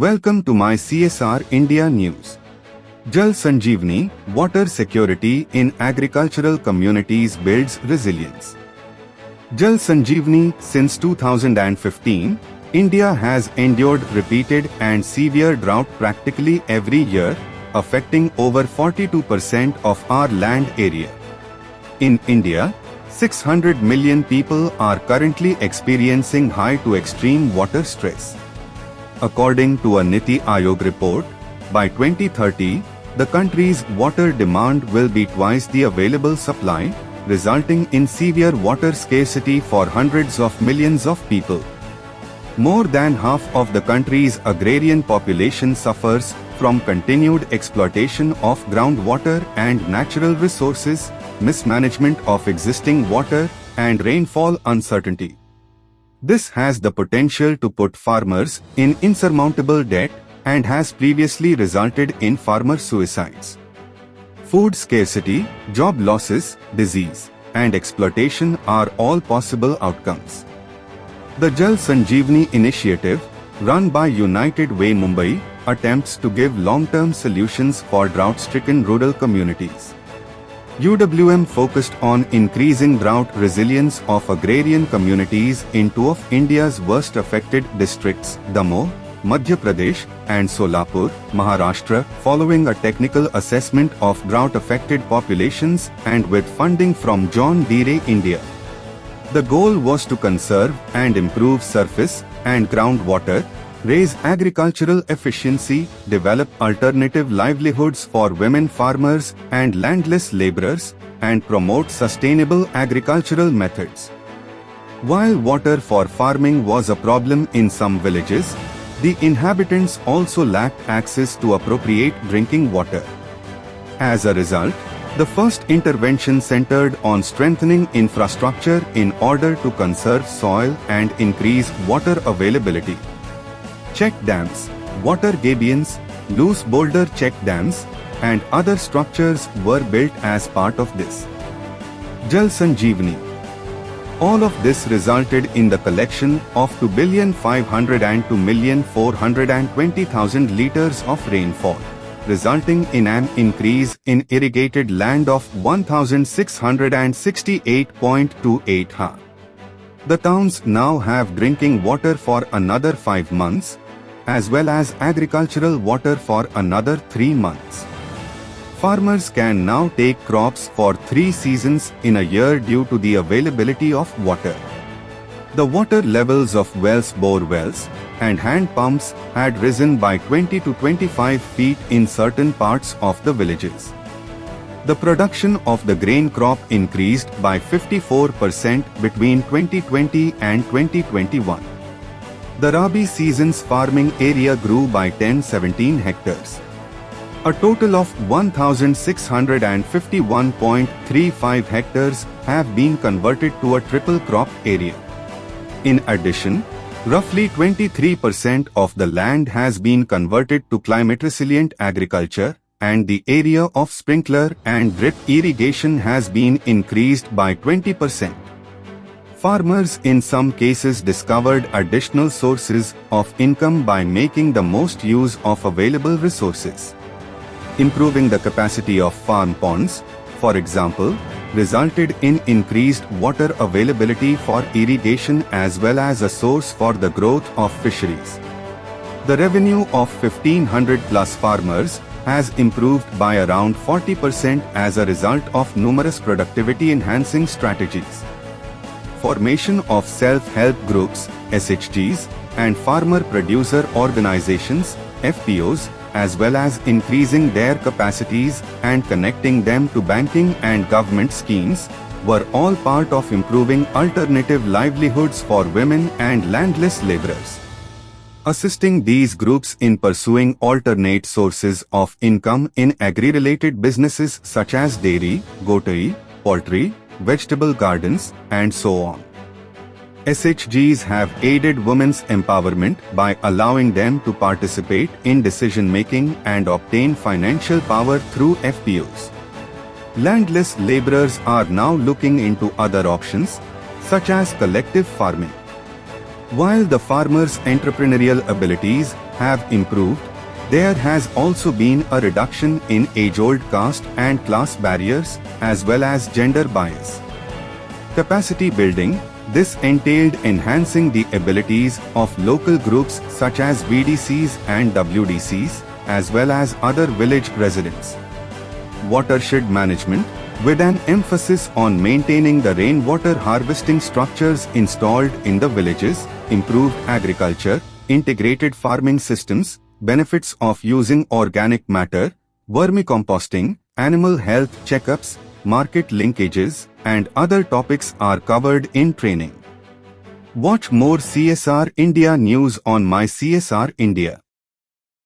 Welcome to my CSR India news. Jal Sanjivani, water security in agricultural communities builds resilience. Jal Sanjivani, since 2015, India has endured repeated and severe drought practically every year, affecting over 42% of our land area. In India, 600 million people are currently experiencing high to extreme water stress. According to a Niti Aayog report, by 2030, the country's water demand will be twice the available supply, resulting in severe water scarcity for hundreds of millions of people. More than half of the country's agrarian population suffers from continued exploitation of groundwater and natural resources, mismanagement of existing water, and rainfall uncertainty. This has the potential to put farmers in insurmountable debt and has previously resulted in farmer suicides. Food scarcity, job losses, disease, and exploitation are all possible outcomes. The Jal Sanjivani initiative, run by United Way Mumbai, attempts to give long-term solutions for drought-stricken rural communities. UWM focused on increasing drought resilience of agrarian communities in two of India's worst affected districts, Damoh, Madhya Pradesh, and Solapur, Maharashtra, following a technical assessment of drought-affected populations and with funding from John Deere India. The goal was to conserve and improve surface and groundwater, raise agricultural efficiency, develop alternative livelihoods for women farmers and landless laborers, and promote sustainable agricultural methods. While water for farming was a problem in some villages, the inhabitants also lacked access to appropriate drinking water. As a result, the first intervention centered on strengthening infrastructure in order to conserve soil and increase water availability. Check dams, water gabions, loose boulder check dams, and other structures were built as part of this. Jal Sanjivani. All of this resulted in the collection of 2,502,420,000 liters of rainfall, resulting in an increase in irrigated land of 1,668.28 ha. The towns now have drinking water for another 5 months, as well as agricultural water for another 3 months. Farmers can now take crops for 3 seasons in a year due to the availability of water. The water levels of bore wells, and hand pumps had risen by 20 to 25 feet in certain parts of the villages. The production of the grain crop increased by 54% between 2020 and 2021. The Rabi season's farming area grew by 1017 hectares. A total of 1,651.35 hectares have been converted to a triple crop area. In addition, roughly 23% of the land has been converted to climate-resilient agriculture, and the area of sprinkler and drip irrigation has been increased by 20%. Farmers in some cases discovered additional sources of income by making the most use of available resources. Improving the capacity of farm ponds, for example, resulted in increased water availability for irrigation as well as a source for the growth of fisheries. The revenue of 1,500 plus farmers has improved by around 40% as a result of numerous productivity-enhancing strategies. Formation of self-help groups, SHGs, and farmer-producer organizations, FPOs, as well as increasing their capacities and connecting them to banking and government schemes, were all part of improving alternative livelihoods for women and landless laborers. Assisting these groups in pursuing alternate sources of income in agri-related businesses such as dairy, goatery, poultry, vegetable gardens, and so on. SHGs have aided women's empowerment by allowing them to participate in decision-making and obtain financial power through FPOs. Landless laborers are now looking into other options, such as collective farming. While the farmers' entrepreneurial abilities have improved, there has also been a reduction in age-old caste and class barriers as well as gender bias. Capacity building. This entailed enhancing the abilities of local groups such as VDCs and WDCs, as well as other village residents. Watershed management, with an emphasis on maintaining the rainwater harvesting structures installed in the villages, improved agriculture, integrated farming systems, benefits of using organic matter, vermicomposting, animal health checkups, market linkages, and other topics are covered in training. Watch more CSR India news on My CSR India.